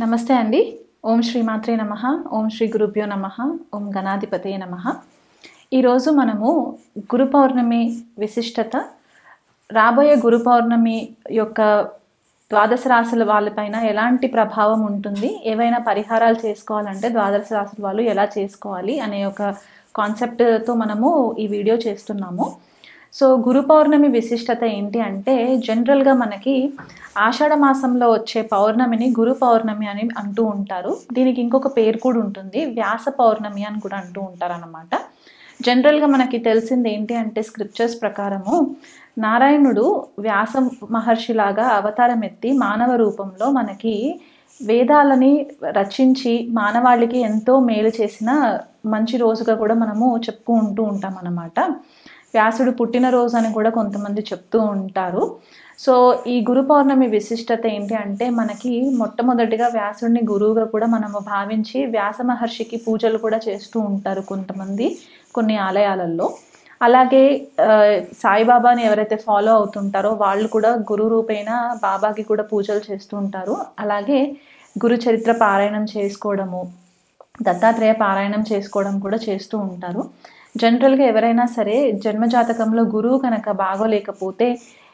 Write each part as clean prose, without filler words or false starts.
నమస్తే అండి. ఓం శ్రీ మాత్రే నమః. ఓం శ్రీ గురుభ్యో నమః. ఓం గణాధిపతయే నమః. ఈరోజు మనము గురు పౌర్ణమి విశిష్టత, రాబోయే గురు పౌర్ణమి యొక్క ద్వాదశ రాశుల వాళ్ళపైన ఎలాంటి ప్రభావం ఉంటుంది, ఏవైనా పరిహారాలు చేసుకోవాలంటే ద్వాదశ రాశుల వాళ్ళు ఎలా చేసుకోవాలి అనే ఒక కాన్సెప్ట్తో మనము ఈ వీడియో చేస్తున్నాము. సో గురు పౌర్ణమి విశిష్టత ఏంటి అంటే, జనరల్గా మనకి ఆషాఢ మాసంలో వచ్చే పౌర్ణమిని గురు పౌర్ణమి అని అంటూ ఉంటారు. దీనికి ఇంకొక పేరు కూడా ఉంటుంది, వ్యాస పౌర్ణమి అని కూడా అంటూ ఉంటారు అన్నమాట. జనరల్గా మనకి తెలిసింది ఏంటి అంటే, స్క్రిప్చర్స్ ప్రకారము నారాయణుడు వ్యాస మహర్షిలాగా అవతారం ఎత్తి మానవ రూపంలో మనకి వేదాలని రచించి మానవాళికి ఎంతో మేలు చేసిన మంచి రోజుగా కూడా మనము చెప్పుకుంటూ ఉంటాం అన్నమాట. వ్యాసుడు పుట్టినరోజు అని కూడా కొంతమంది చెప్తూ ఉంటారు. సో ఈ గురు పౌర్ణమి విశిష్టత ఏంటి అంటే, మనకి మొట్టమొదటిగా వ్యాసుడిని గురువుగా కూడా మనము భావించి వ్యాస మహర్షికి పూజలు కూడా చేస్తూ ఉంటారు కొంతమంది కొన్ని ఆలయాలలో. అలాగే సాయిబాబాని ఎవరైతే ఫాలో అవుతుంటారో వాళ్ళు కూడా గురు రూపేణ బాబాకి కూడా పూజలు చేస్తూ ఉంటారు. అలాగే గురు చరిత్ర పారాయణం చేసుకోవడము, దత్తాత్రేయ పారాయణం చేసుకోవడం కూడా చేస్తూ ఉంటారు. జనరల్గా ఎవరైనా సరే జన్మజాతకంలో గురువు కనుక బాగోలేకపోతే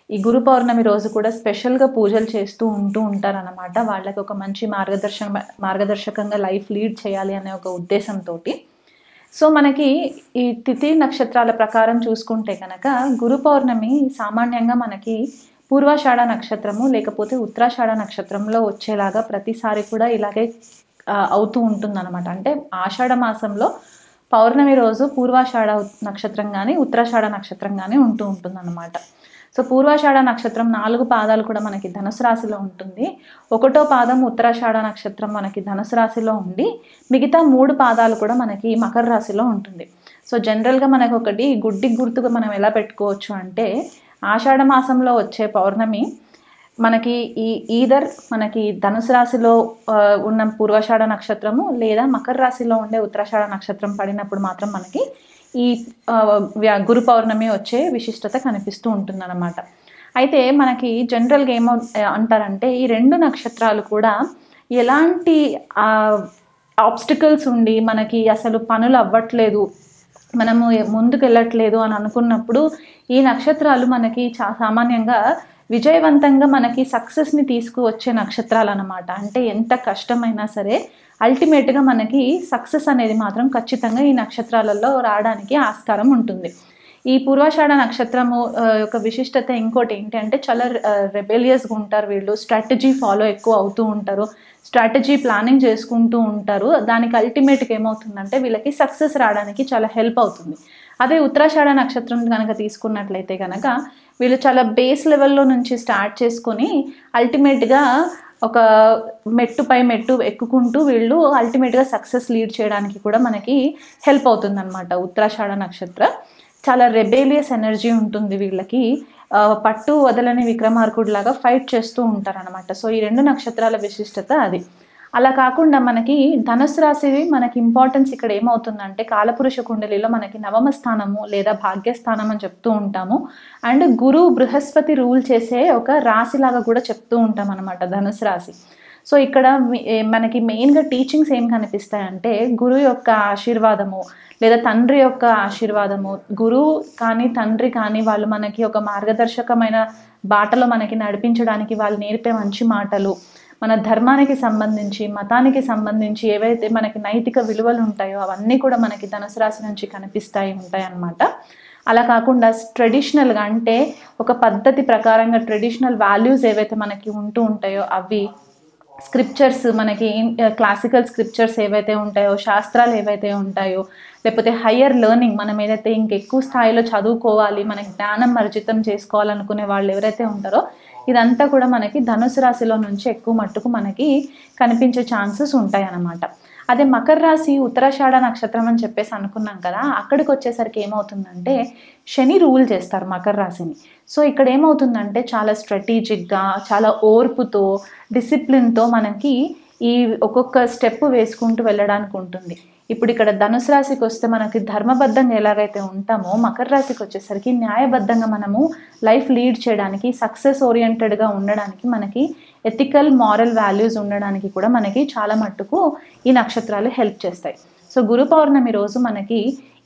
ఈ గురు పౌర్ణమి రోజు కూడా స్పెషల్గా పూజలు చేస్తూ ఉంటారన్నమాట. వాళ్ళకి ఒక మంచి మార్గదర్శకంగా లైఫ్ లీడ్ చేయాలి అనే ఒక ఉద్దేశంతో. సో మనకి ఈ తిథి నక్షత్రాల ప్రకారం చూసుకుంటే కనుక గురు పౌర్ణమి సామాన్యంగా మనకి పూర్వాషాఢ నక్షత్రము లేకపోతే ఉత్తరాషాఢ నక్షత్రంలో వచ్చేలాగా ప్రతిసారి కూడా ఇలాగే అవుతూ ఉంటుందన్నమాట. అంటే ఆషాఢ మాసంలో పౌర్ణమి రోజు పూర్వాషాఢ నక్షత్రం కానీ ఉత్తరాషాఢ నక్షత్రం కానీ ఉంటుందన్నమాట. సో పూర్వాషాఢ నక్షత్రం 4 పాదాలు కూడా మనకి ధనుసు రాశిలో ఉంటుంది. 1వ పాదం ఉత్తరాషాఢ నక్షత్రం మనకి ధనుసు రాశిలో ఉండి మిగతా 3 పాదాలు కూడా మనకి మకర రాశిలో ఉంటుంది. సో జనరల్గా మనకు ఒకటి గుడ్డి గుర్తుగా మనం ఎలా పెట్టుకోవచ్చు అంటే, ఆషాఢ మాసంలో వచ్చే పౌర్ణమి మనకి ఈదర్ మనకి ధనుసు రాశిలో ఉన్న పూర్వాషాఢ నక్షత్రము లేదా మకర రాశిలో ఉండే ఉత్తరాషాఢ నక్షత్రం పడినప్పుడు మాత్రం మనకి ఈ గురు పౌర్ణమి వచ్చే విశిష్టత కనిపిస్తూ ఉంటుందన్నమాట. అయితే మనకి జనరల్గా అంటారంటే, ఈ 2 నక్షత్రాలు కూడా ఎలాంటి ఆబ్స్టికల్స్ ఉండి మనకి అసలు పనులు అవ్వట్లేదు, మనము ముందుకు వెళ్ళట్లేదు అని అనుకున్నప్పుడు ఈ నక్షత్రాలు మనకి సామాన్యంగా విజయవంతంగా మనకి సక్సెస్ని తీసుకువచ్చే నక్షత్రాలు అన్నమాట. అంటే ఎంత కష్టమైనా సరే అల్టిమేట్గా మనకి సక్సెస్ అనేది మాత్రం ఖచ్చితంగా ఈ నక్షత్రాలలో రావడానికి ఆస్కారం ఉంటుంది. ఈ పూర్వాషాఢ నక్షత్రము యొక్క విశిష్టత ఇంకోటి ఏంటి అంటే, చాలా రెబెలియస్గా ఉంటారు వీళ్ళు. స్ట్రాటజీ ఫాలో ఎక్కువ అవుతూ ఉంటారు, స్ట్రాటజీ ప్లానింగ్ చేసుకుంటూ ఉంటారు. దానికి అల్టిమేట్గా ఏమవుతుందంటే వీళ్ళకి సక్సెస్ రావడానికి చాలా హెల్ప్ అవుతుంది. అదే ఉత్తరాషాఢ నక్షత్రం కనుక తీసుకున్నట్లయితే కనుక వీళ్ళు చాలా బేస్ లెవెల్లో నుంచి స్టార్ట్ చేసుకొని అల్టిమేట్గా ఒక మెట్టుపై మెట్టు ఎక్కుకుంటూ వీళ్ళు అల్టిమేట్గా సక్సెస్ లీడ్ చేయడానికి కూడా మనకి హెల్ప్ అవుతుందన్నమాట. ఉత్తరాషాఢ నక్షత్ర చాలా రెబేలియస్ ఎనర్జీ ఉంటుంది వీళ్ళకి, పట్టు వదలని విక్రమార్కుడిలాగా ఫైట్ చేస్తూ ఉంటారనమాట. సో ఈ 2 నక్షత్రాల విశిష్టత అది. అలా కాకుండా మనకి ధనుసు రాశి మనకి ఇంపార్టెన్స్ ఇక్కడ ఏమవుతుందంటే, కాలపురుష కుండలిలో మనకి 9వ స్థానము లేదా భాగ్యస్థానం అని చెప్తూ ఉంటాము. అండ్ గురు బృహస్పతి రూల్ చేసే ఒక రాశిలాగా కూడా చెప్తూ ఉంటాం అనమాట ధనుసు రాశి. సో ఇక్కడ మనకి మెయిన్గా టీచింగ్స్ ఏం కనిపిస్తాయంటే, గురువు యొక్క ఆశీర్వాదము లేదా తండ్రి యొక్క ఆశీర్వాదము, గురువు కానీ తండ్రి కానీ వాళ్ళు మనకి ఒక మార్గదర్శకమైన బాటలో మనకి నడిపించడానికి వాళ్ళు నేర్పే మంచి మాటలు, మన ధర్మానికి సంబంధించి మతానికి సంబంధించి ఏవైతే మనకి నైతిక విలువలు ఉంటాయో అవన్నీ కూడా మనకి ధనుసు రాశి నుంచి ఉంటాయి అన్నమాట. అలా కాకుండా ట్రెడిషనల్గా అంటే ఒక పద్ధతి ప్రకారంగా ట్రెడిషనల్ వాల్యూస్ ఏవైతే మనకి ఉంటాయో అవి, స్క్రిప్చర్స్ మనకి క్లాసికల్ స్క్రిప్చర్స్ ఏవైతే ఉంటాయో, శాస్త్రాలు ఏవైతే ఉంటాయో, లేకపోతే హయ్యర్ లెర్నింగ్ మనం ఏదైతే ఇంకెక్కువ స్థాయిలో చదువుకోవాలి, మనకి జ్ఞానం అర్జితం చేసుకోవాలనుకునే వాళ్ళు ఎవరైతే ఉంటారో ఇదంతా కూడా మనకి ధనుసు రాశిలో నుంచి ఎక్కువ మట్టుకు మనకి కనిపించే ఛాన్సెస్ ఉంటాయి అన్నమాట. అదే మకర రాశి ఉత్తరాషాఢ నక్షత్రం అని చెప్పేసి అనుకున్నాం కదా, అక్కడికి వచ్చేసరికి ఏమవుతుందంటే శని రూల్ చేస్తారు మకర రాశిని. సో ఇక్కడ ఏమవుతుందంటే చాలా స్ట్రాటజిక్గా, చాలా ఓర్పుతో, డిసిప్లిన్తో మనకి ఈ ఒక్కొక్క స్టెప్ వేసుకుంటూ వెళ్ళడానికి ఉంటుంది. ఇప్పుడు ఇక్కడ ధనుసు రాశికి వస్తే మనకి ధర్మబద్ధంగా ఎలాగైతే ఉంటామో, మకర రాశికి వచ్చేసరికి న్యాయబద్ధంగా మనము లైఫ్ లీడ్ చేయడానికి, సక్సెస్ ఓరియంటెడ్గా ఉండడానికి మనకి ఎథికల్ మారల్ వాల్యూస్ ఉండడానికి కూడా మనకి చాలా మట్టుకు ఈ నక్షత్రాలు హెల్ప్ చేస్తాయి. సో గురు పౌర్ణమి రోజు మనకి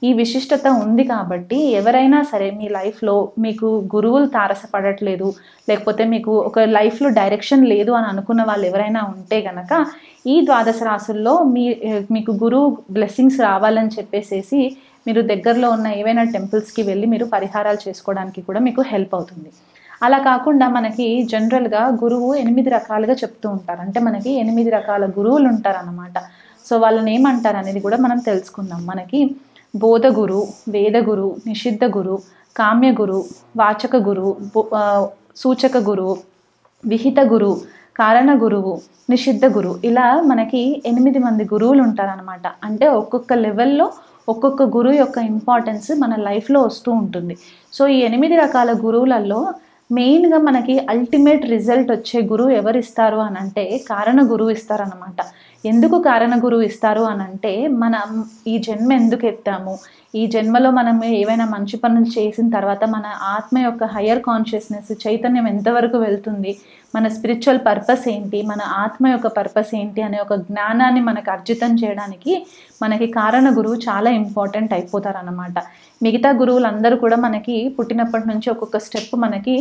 ఈ విశిష్టత ఉంది కాబట్టి ఎవరైనా సరే మీ లైఫ్లో మీకు గురువులు తారసపడట్లేదు, లేకపోతే మీకు ఒక లైఫ్లో డైరెక్షన్ లేదు అని అనుకున్న వాళ్ళు ఎవరైనా ఉంటే గనక ఈ ద్వాదశ రాశుల్లో మీకు గురువు బ్లెస్సింగ్స్ రావాలని చెప్పేసేసి మీరు దగ్గరలో ఉన్న ఏవైనా టెంపుల్స్కి వెళ్ళి మీరు పరిహారాలు చేసుకోవడానికి కూడా మీకు హెల్ప్ అవుతుంది. అలా కాకుండా మనకి జనరల్గా గురువు 8 రకాలుగా చెప్తూ ఉంటారు. అంటే మనకి 8 రకాల గురువులు ఉంటారన్నమాట. సో వాళ్ళని ఏమంటారు అనేది కూడా మనం తెలుసుకుందాం. మనకి బోధ గురు, వేద గురు, నిషిద్ధ గురు, కామ్య గురు, వాచక గురు, సూచక గురు, విహిత గురు, కారణ గురువు, నిషిద్ధ గురు, ఇలా మనకి 8 మంది గురువులు ఉంటారనమాట. అంటే ఒక్కొక్క లెవెల్లో ఒక్కొక్క గురువు యొక్క ఇంపార్టెన్స్ మన లైఫ్లో వస్తూ ఉంటుంది. సో ఈ 8 రకాల గురువులలో మెయిన్గా మనకి అల్టిమేట్ రిజల్ట్ వచ్చే గురువు ఎవరు ఇస్తారు అని అంటే కారణ గురువు ఇస్తారనమాట. ఎందుకు కారణ గురువు ఇస్తారు అని అంటే మనం ఈ జన్మ ఎందుకు ఎత్తాము, ఈ జన్మలో మనం ఏవైనా మంచి పనులు చేసిన తర్వాత మన ఆత్మ యొక్క హయ్యర్ కాన్షియస్నెస్ చైతన్యం ఎంతవరకు వెళ్తుంది, మన స్పిరిచువల్ పర్పస్ ఏంటి, మన ఆత్మ యొక్క పర్పస్ ఏంటి అనే ఒక జ్ఞానాన్ని మనకు అర్జితం చేయడానికి మనకి కారణ గురువు చాలా ఇంపార్టెంట్ అయిపోతారన్నమాట. మిగతా గురువులందరూ కూడా మనకి పుట్టినప్పటి నుంచి ఒక్కొక్క స్టెప్ మనకి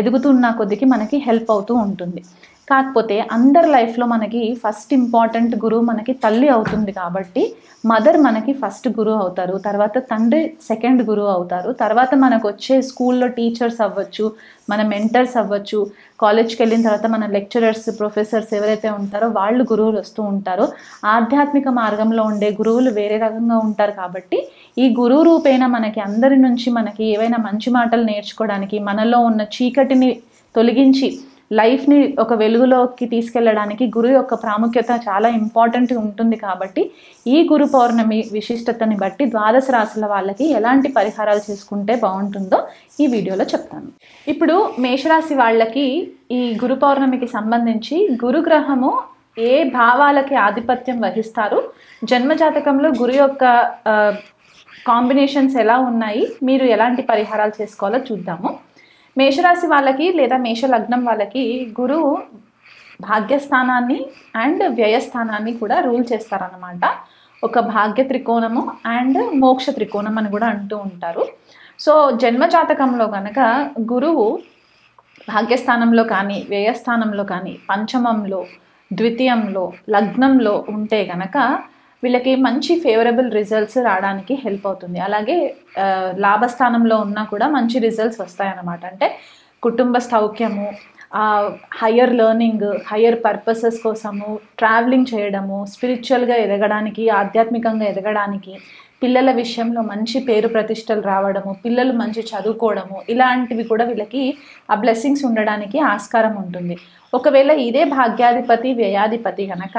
ఎదుగుతున్న కొద్దికి మనకి హెల్ప్ అవుతూ ఉంటుంది. కాకపోతే అందరి లైఫ్లో మనకి ఫస్ట్ ఇంపార్టెంట్ గురువు మనకి తల్లి అవుతుంది కాబట్టి మదర్ మనకి ఫస్ట్ గురువు అవుతారు, తర్వాత తండ్రి సెకండ్ గురువు అవుతారు, తర్వాత మనకు వచ్చే స్కూల్లో టీచర్స్ అవ్వచ్చు, మన మెంటర్స్ అవ్వచ్చు, కాలేజ్కి వెళ్ళిన తర్వాత మన లెక్చరర్స్, ప్రొఫెసర్స్ ఎవరైతే ఉంటారో వాళ్ళు గురువులు వస్తూ ఉంటారో. ఆధ్యాత్మిక మార్గంలో ఉండే గురువులు వేరే రకంగా ఉంటారు కాబట్టి ఈ గురువు రూపేణ మనకి అందరి నుంచి మనకి ఏవైనా మంచి మాటలు నేర్చుకోవడానికి, మనలో ఉన్న చీకటిని తొలగించి లైఫ్ని ఒక వెలుగులోకి తీసుకెళ్ళడానికి గురువు యొక్క ప్రాముఖ్యత చాలా ఇంపార్టెంట్ ఉంటుంది. కాబట్టి ఈ గురు పౌర్ణమి విశిష్టతని బట్టి ద్వాదశ రాశుల వాళ్ళకి ఎలాంటి పరిహారాలు చేసుకుంటే బాగుంటుందో ఈ వీడియోలో చెప్తాను. ఇప్పుడు మేషరాశి వాళ్ళకి ఈ గురు పౌర్ణమికి సంబంధించి గురుగ్రహము ఏ భావాలకి ఆధిపత్యం వహిస్తారు, జన్మజాతకంలో గురు యొక్క కాంబినేషన్స్ ఎలా ఉన్నాయి, మీరు ఎలాంటి పరిహారాలు చేసుకోవాలో చూద్దాము. మేషరాశి వాళ్ళకి లేదా మేష లగ్నం వాళ్ళకి గురువు భాగ్యస్థానాన్ని అండ్ వ్యయస్థానాన్ని కూడా రూల్ చేస్తారన్నమాట. ఒక భాగ్య త్రికోణము అండ్ మోక్ష త్రికోణం అని కూడా అంటూ ఉంటారు. సో జన్మజాతకంలో కనుక గురువు భాగ్యస్థానంలో కానీ వ్యయస్థానంలో కానీ పంచమంలో, ద్వితీయంలో, లగ్నంలో ఉంటే కనుక వీళ్ళకి మంచి ఫేవరబుల్ రిజల్ట్స్ రావడానికి హెల్ప్ అవుతుంది. అలాగే లాభస్థానంలో ఉన్నా కూడా మంచి రిజల్ట్స్ వస్తాయన్నమాట. అంటే కుటుంబ సౌఖ్యము, హయ్యర్ లెర్నింగ్, హయ్యర్ పర్పసెస్ కోసము ట్రావెలింగ్ చేయడము, స్పిరిచువల్గా ఎదగడానికి, ఆధ్యాత్మికంగా ఎదగడానికి, పిల్లల విషయంలో మంచి పేరు ప్రతిష్టలు రావడము, పిల్లలు మంచి చదువుకోవడము, ఇలాంటివి కూడా వీళ్ళకి ఆ బ్లెస్సింగ్స్ ఉండడానికి ఆస్కారం ఉంటుంది. ఒకవేళ ఇదే భాగ్యాధిపతి వ్యయాధిపతి కనుక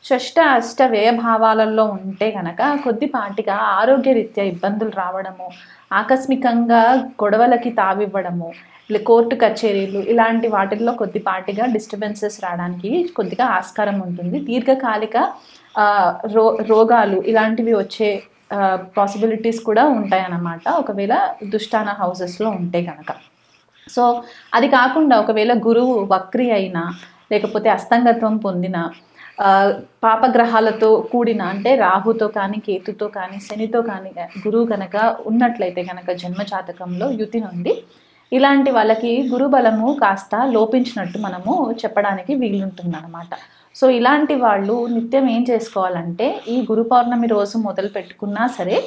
షష్ట అష్ట వ్యయభావాలలో ఉంటే కనుక కొద్దిపాటిగా ఆరోగ్యరీత్యా ఇబ్బందులు రావడము, ఆకస్మికంగా గొడవలకి తావివ్వడము, కోర్టు కచేరీలు ఇలాంటి వాటిల్లో కొద్దిపాటిగా డిస్టర్బెన్సెస్ రావడానికి కొద్దిగా ఆస్కారం ఉంటుంది. దీర్ఘకాలిక రోగాలు ఇలాంటివి వచ్చే పాసిబిలిటీస్ కూడా ఉంటాయన్నమాట ఒకవేళ దుష్టాన హౌసెస్లో ఉంటే కనుక. సో అది కాకుండా ఒకవేళ గురువు వక్రి అయినా లేకపోతే అస్తంగత్వం పొందిన పాపగ్రహాలతో కూడిన అంటే రాహుతో కానీ కేతుతో కానీ శనితో కానీ గురువు కనుక ఉన్నట్లయితే కనుక జన్మజాతకంలో యుతి నుండి ఇలాంటి వాళ్ళకి గురుబలము కాస్త లోపించినట్టు మనము చెప్పడానికి వీలుంటుంది అన్నమాట. సో ఇలాంటి వాళ్ళు నిత్యం ఏం చేసుకోవాలంటే ఈ గురు పౌర్ణమి రోజు మొదలు పెట్టుకున్నా సరే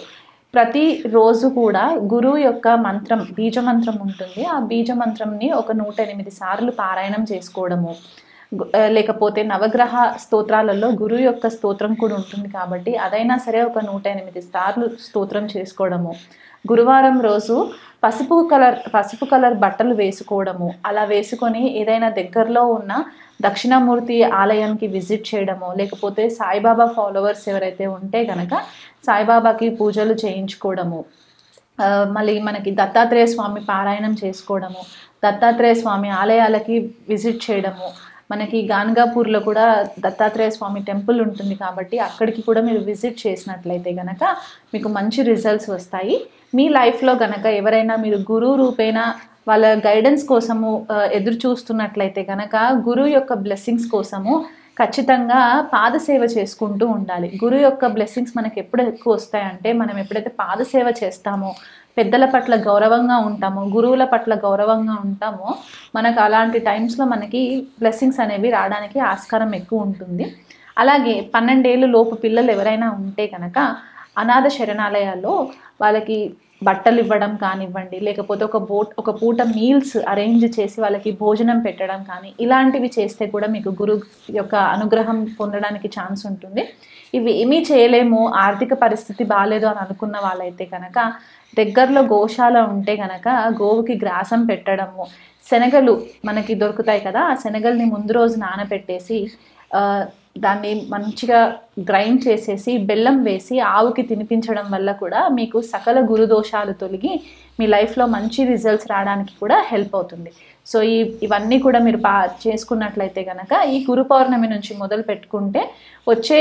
ప్రతి రోజు కూడా గురువు యొక్క మంత్రం, బీజమంత్రం ఉంటుంది. ఆ బీజమంత్రంని ఒక 108 సార్లు పారాయణం చేసుకోవడము, లేకపోతే నవగ్రహ స్తోత్రాలలో గురువు యొక్క స్తోత్రం కూడా ఉంటుంది కాబట్టి అదైనా సరే ఒక 108 సార్లు స్తోత్రం చేసుకోవడము, గురువారం రోజు పసుపు కలర్ బట్టలు వేసుకోవడము, అలా వేసుకొని ఏదైనా దగ్గరలో ఉన్న దక్షిణామూర్తి ఆలయానికి విజిట్ చేయడము, లేకపోతే సాయిబాబా ఫాలోవర్స్ ఎవరైతే ఉంటే కనుక సాయిబాబాకి పూజలు చేయించుకోవడము, మళ్ళీ మనకి దత్తాత్రేయ స్వామి పారాయణం చేసుకోవడము, దత్తాత్రేయ స్వామి ఆలయాలకి విజిట్ చేయడము. మనకి గాన్గాపూర్లో కూడా దత్తాత్రేయ స్వామి టెంపుల్ ఉంటుంది కాబట్టి అక్కడికి కూడా మీరు విజిట్ చేసినట్లయితే కనుక మీకు మంచి రిజల్ట్స్ వస్తాయి. మీ లైఫ్లో కనుక ఎవరైనా మీరు గురువు రూపేణ వాళ్ళ గైడెన్స్ కోసము ఎదురు చూస్తున్నట్లయితే కనుక గురువు యొక్క బ్లెస్సింగ్స్ కోసము ఖచ్చితంగా పాదసేవ చేసుకుంటూ ఉండాలి. గురువు యొక్క బ్లెస్సింగ్స్ మనకి ఎప్పుడు ఎక్కువ వస్తాయంటే మనం ఎప్పుడైతే పాదసేవ చేస్తామో, పెద్దల పట్ల గౌరవంగా ఉంటామో, గురువుల పట్ల గౌరవంగా ఉంటామో, మనకు అలాంటి టైమ్స్లో మనకి బ్లెస్సింగ్స్ అనేవి రావడానికి ఆస్కారం ఎక్కువ ఉంటుంది. అలాగే 12 ఏళ్ళు లోపు పిల్లలు ఎవరైనా ఉంటే కనుక అనాథ శరణాలయాల్లో వాళ్ళకి బట్టలు ఇవ్వడం కానివ్వండి, లేకపోతే ఒక పూట మీల్స్ అరేంజ్ చేసి వాళ్ళకి భోజనం పెట్టడం కానీ, ఇలాంటివి చేస్తే కూడా మీకు గురువు యొక్క అనుగ్రహం పొందడానికి ఛాన్స్ ఉంటుంది. ఇవి ఏమీ చేయలేము, ఆర్థిక పరిస్థితి బాగాలేదు అని అనుకున్న వాళ్ళైతే కనుక దగ్గరలో గోశాల ఉంటే కనుక గోవుకి గ్రాసం పెట్టడము, శనగలు మనకి దొరుకుతాయి కదా, ఆ శనగల్ని ముందు రోజు నానబెట్టేసి దాన్ని మంచిగా గ్రైండ్ చేసేసి బెల్లం వేసి ఆవుకి తినిపించడం వల్ల కూడా మీకు సకల గురుదోషాలు తొలగి మీ లైఫ్లో మంచి రిజల్ట్స్ రావడానికి కూడా హెల్ప్ అవుతుంది. సో ఇవన్నీ కూడా మీరు చేసుకున్నట్లయితే కనుక ఈ గురు పౌర్ణమి నుంచి మొదలు పెట్టుకుంటే వచ్చే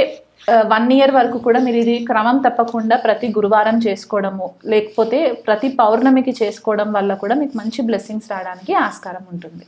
1 year వరకు కూడా మీరు ఇది క్రమం తప్పకుండా ప్రతి గురువారం చేసుకోవడము, లేకపోతే ప్రతి పౌర్ణమికి చేసుకోవడం వల్ల కూడా మీకు మంచి బ్లెస్సింగ్స్ రావడానికి ఆస్కారం ఉంటుంది.